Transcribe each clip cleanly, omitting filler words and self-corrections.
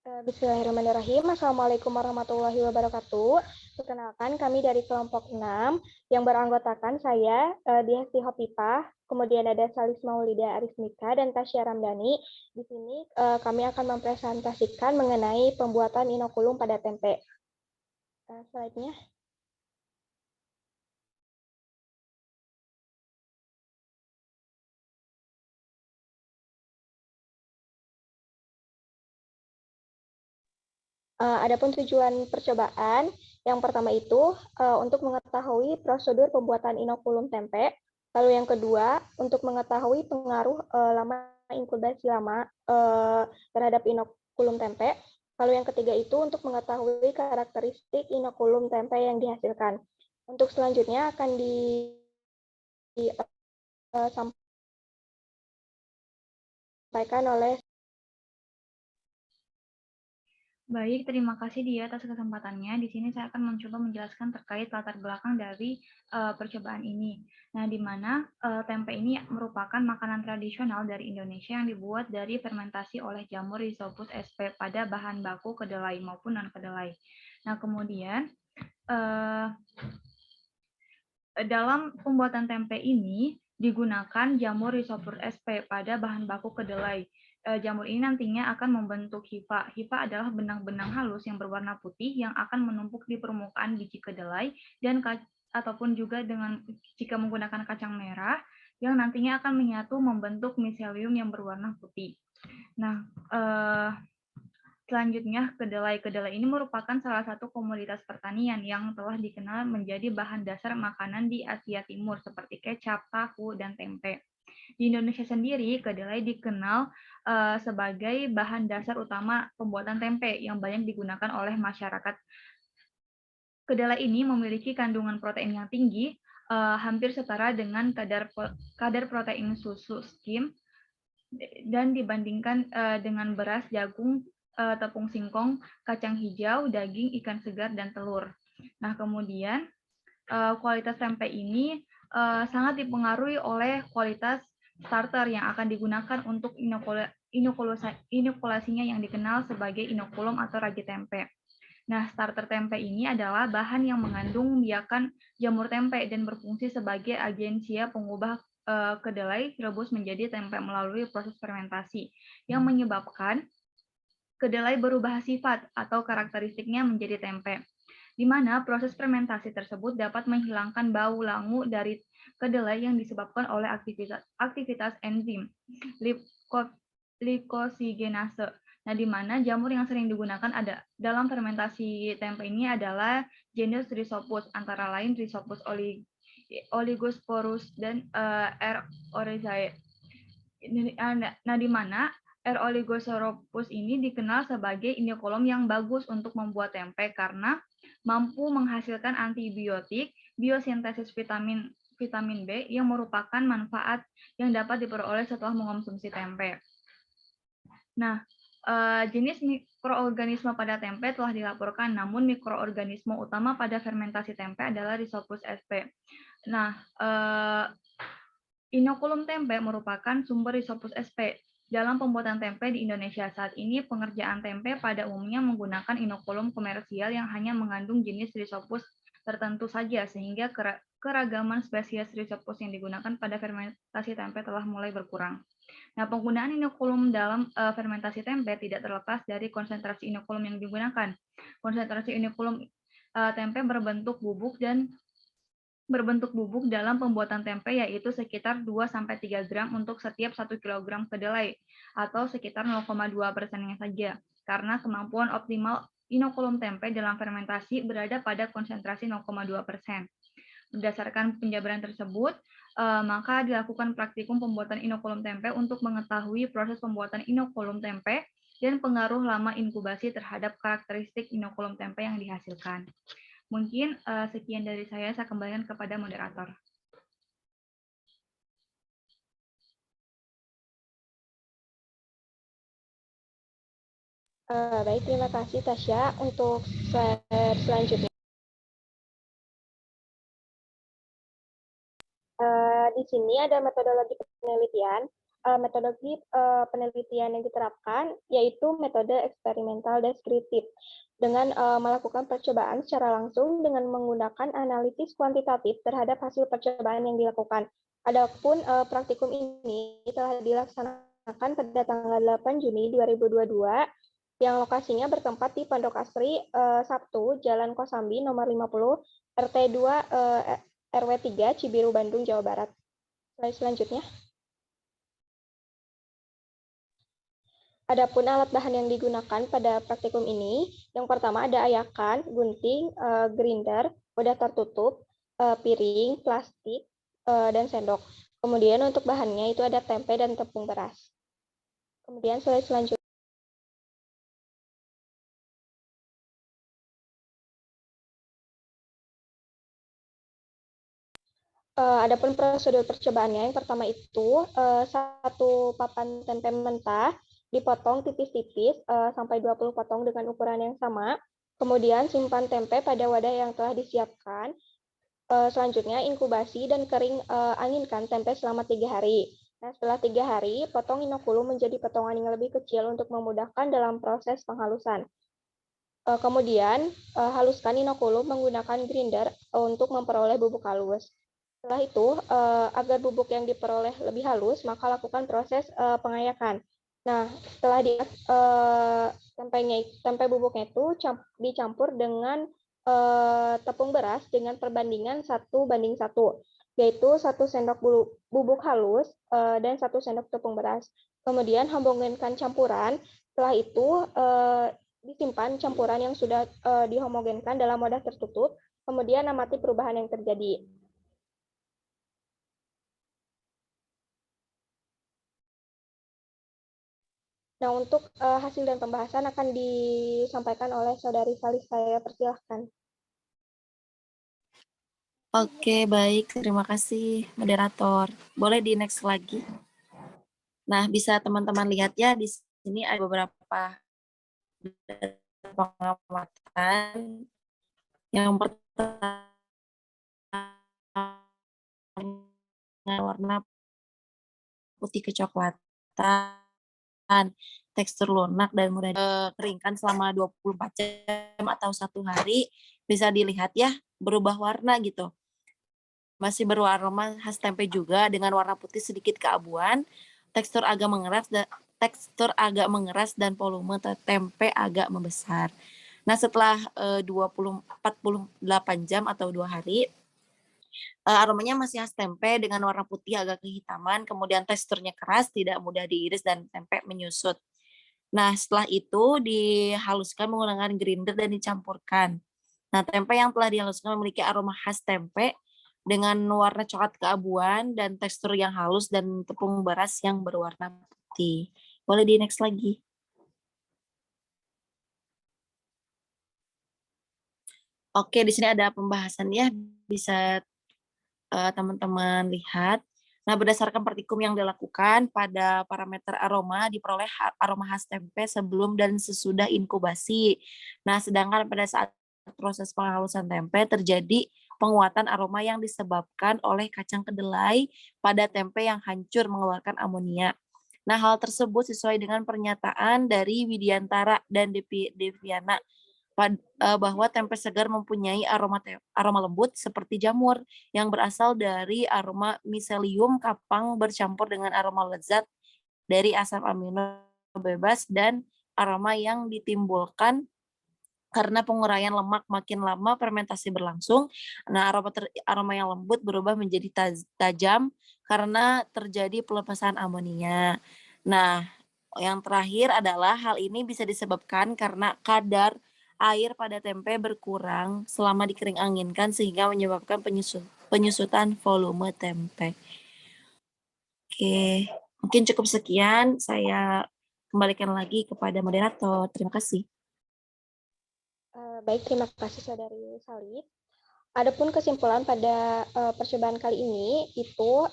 Bismillahirrahmanirrahim. Assalamualaikum warahmatullahi wabarakatuh. Perkenalkan, kami dari kelompok 6 yang beranggotakan saya, Diasti Hopipah, kemudian ada Salis Maulida Arismika, dan Tasya Ramdhani. Di sini kami akan mempresentasikan mengenai pembuatan inokulum pada tempe. Slide-nya. Adapun tujuan percobaan, yang pertama itu untuk mengetahui prosedur pembuatan inokulum tempe. Lalu yang kedua, untuk mengetahui pengaruh lama inkubasi lama terhadap inokulum tempe. Lalu yang ketiga itu untuk mengetahui karakteristik inokulum tempe yang dihasilkan. Untuk selanjutnya akan disampaikan oleh. Baik, terima kasih Dia atas kesempatannya. Di sini saya akan mencoba menjelaskan terkait latar belakang dari percobaan ini. Nah, di mana tempe ini merupakan makanan tradisional dari Indonesia yang dibuat dari fermentasi oleh jamur Rhizopus sp pada bahan baku kedelai maupun non-kedelai. Nah, kemudian dalam pembuatan tempe ini digunakan jamur Rhizopus sp pada bahan baku kedelai. Jamur ini nantinya akan membentuk hifa. Hifa adalah benang-benang halus yang berwarna putih yang akan menumpuk di permukaan biji kedelai dan ataupun juga dengan jika menggunakan kacang merah yang nantinya akan menyatu membentuk miselium yang berwarna putih. Nah, selanjutnya, kedelai. Kedelai ini merupakan salah satu komoditas pertanian yang telah dikenal menjadi bahan dasar makanan di Asia Timur seperti kecap, tahu, dan tempe. Di Indonesia sendiri, kedelai dikenal sebagai bahan dasar utama pembuatan tempe yang banyak digunakan oleh masyarakat. Kedelai ini memiliki kandungan protein yang tinggi, hampir setara dengan kadar protein susu skim, dan dibandingkan dengan beras, jagung, tepung singkong, kacang hijau, daging, ikan segar, dan telur. Nah, kemudian kualitas tempe ini sangat dipengaruhi oleh kualitas starter yang akan digunakan untuk inokulasinya yang dikenal sebagai inokulum atau ragi tempe. Nah, starter tempe ini adalah bahan yang mengandung biakan jamur tempe dan berfungsi sebagai agensia pengubah kedelai rebus menjadi tempe melalui proses fermentasi yang menyebabkan kedelai berubah sifat atau karakteristiknya menjadi tempe, di mana proses fermentasi tersebut dapat menghilangkan bau langu dari kedelai yang disebabkan oleh aktivitas enzim glikosigenase. Nah, di mana jamur yang sering digunakan ada dalam fermentasi tempe ini adalah genus Rhizopus, antara lain Rhizopus oligosporus dan R. oryzae. Nah, di mana R. oligosporus ini dikenal sebagai inokulum yang bagus untuk membuat tempe karena mampu menghasilkan antibiotik, biosintesis vitamin B yang merupakan manfaat yang dapat diperoleh setelah mengonsumsi tempe. Nah, jenis mikroorganisme pada tempe telah dilaporkan, namun mikroorganisme utama pada fermentasi tempe adalah Rhizopus sp. Nah, inokulum tempe merupakan sumber Rhizopus sp. Dalam pembuatan tempe di Indonesia saat ini, pengerjaan tempe pada umumnya menggunakan inokulum komersial yang hanya mengandung jenis Rhizopus tertentu saja, sehingga keragaman spesies Rhizopus yang digunakan pada fermentasi tempe telah mulai berkurang. Nah, penggunaan inokulum dalam fermentasi tempe tidak terlepas dari konsentrasi inokulum yang digunakan. Konsentrasi inokulum tempe berbentuk bubuk dalam pembuatan tempe yaitu sekitar 2-3 gram untuk setiap 1 kg kedelai atau sekitar 0,2%-nya saja, karena kemampuan optimal inokulum tempe dalam fermentasi berada pada konsentrasi 0,2%. Berdasarkan penjabaran tersebut, maka dilakukan praktikum pembuatan inokulum tempe untuk mengetahui proses pembuatan inokulum tempe dan pengaruh lama inkubasi terhadap karakteristik inokulum tempe yang dihasilkan. Mungkin sekian dari saya kembalikan kepada moderator. Baik, terima kasih Tasya. Untuk slide selanjutnya. Di sini ada metodologi penelitian. metodologi penelitian yang diterapkan, yaitu metode eksperimental deskriptif, dengan melakukan percobaan secara langsung dengan menggunakan analisis kuantitatif terhadap hasil percobaan yang dilakukan. Adapun praktikum ini telah dilaksanakan pada tanggal 8 Juni 2022, yang lokasinya bertempat di Pondok Asri, Sabtu, Jalan Kosambi, nomor 50, RT 2, RW 3, Cibiru, Bandung, Jawa Barat. Slide selanjutnya. Adapun alat bahan yang digunakan pada praktikum ini, yang pertama ada ayakan, gunting, grinder, wadah tertutup, piring, plastik, dan sendok. Kemudian untuk bahannya itu ada tempe dan tepung beras. Kemudian slide selanjutnya. Adapun prosedur percobaannya, yang pertama itu satu papan tempe mentah dipotong tipis-tipis sampai 20 potong dengan ukuran yang sama. Kemudian simpan tempe pada wadah yang telah disiapkan. Selanjutnya inkubasi dan kering anginkan tempe selama 3 hari. Nah, setelah 3 hari, potong inokulum menjadi potongan yang lebih kecil untuk memudahkan dalam proses penghalusan. Kemudian haluskan inokulum menggunakan grinder untuk memperoleh bubuk halus. Setelah itu, agar bubuk yang diperoleh lebih halus, maka lakukan proses pengayakan. Nah, setelah tempe bubuknya itu dicampur dengan tepung beras dengan perbandingan 1:1, yaitu 1 sendok bubuk halus dan 1 sendok tepung beras. Kemudian homogenkan campuran. Setelah itu, disimpan campuran yang sudah dihomogenkan dalam wadah tertutup, kemudian amati perubahan yang terjadi. Nah, untuk hasil dan pembahasan akan disampaikan oleh Saudari Salis. Saya persilahkan. Oke, baik. Terima kasih, moderator. Boleh di next lagi. Nah, bisa teman-teman lihat ya, di sini ada beberapa pengamatan. Yang pertama, warna putih kecoklatan, tekstur lunak dan mudah dikeringkan selama 24 jam atau 1 hari, bisa dilihat ya, berubah warna gitu. Masih beraroma khas tempe juga dengan warna putih sedikit keabuan, tekstur agak mengeras dan volume tempe agak membesar. Nah, setelah 48 jam atau 2 hari, aromanya masih khas tempe dengan warna putih agak kehitaman, kemudian teksturnya keras, tidak mudah diiris dan tempe menyusut. Nah, setelah itu dihaluskan menggunakan grinder dan dicampurkan. Nah, tempe yang telah dihaluskan memiliki aroma khas tempe dengan warna coklat keabuan dan tekstur yang halus dan tepung beras yang berwarna putih. Boleh di next lagi. Oke, di sini ada pembahasannya, bisa teman-teman lihat. Nah, berdasarkan praktikum yang dilakukan pada parameter aroma, diperoleh aroma khas tempe sebelum dan sesudah inkubasi. Nah, sedangkan pada saat proses penghalusan tempe terjadi penguatan aroma yang disebabkan oleh kacang kedelai pada tempe yang hancur mengeluarkan amonia. Nah, hal tersebut sesuai dengan pernyataan dari Widiantara dan Deviana bahwa tempe segar mempunyai aroma lembut seperti jamur yang berasal dari aroma miselium kapang bercampur dengan aroma lezat dari asam amino bebas dan aroma yang ditimbulkan karena penguraian lemak makin lama fermentasi berlangsung. Nah, aroma yang lembut berubah menjadi tajam karena terjadi pelepasan amonia. Nah, yang terakhir adalah hal ini bisa disebabkan karena kadar air pada tempe berkurang selama dikering anginkan sehingga menyebabkan penyusutan volume tempe. Oke, mungkin cukup sekian. Saya kembalikan lagi kepada moderator. Terima kasih. Baik, terima kasih Saudari Salib. Adapun kesimpulan pada percobaan kali ini itu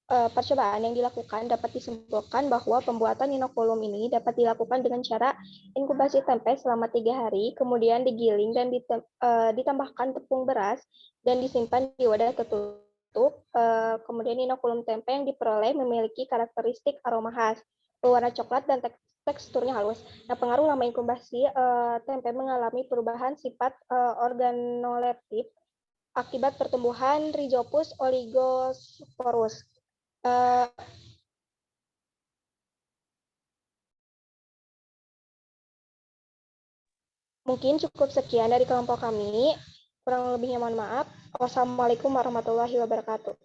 percobaan yang dilakukan dapat disimpulkan bahwa pembuatan inokulum ini dapat dilakukan dengan cara inkubasi tempe selama 3 hari, kemudian digiling dan ditambahkan tepung beras dan disimpan di wadah tertutup tertutup, kemudian inokulum tempe yang diperoleh memiliki karakteristik aroma khas, berwarna coklat dan teksturnya halus. Nah, pengaruh lama inkubasi, tempe mengalami perubahan sifat organoleptik akibat pertumbuhan Rhizopus oligosporus. Mungkin cukup sekian dari kelompok kami. Kurang lebihnya mohon maaf. Wassalamualaikum warahmatullahi wabarakatuh.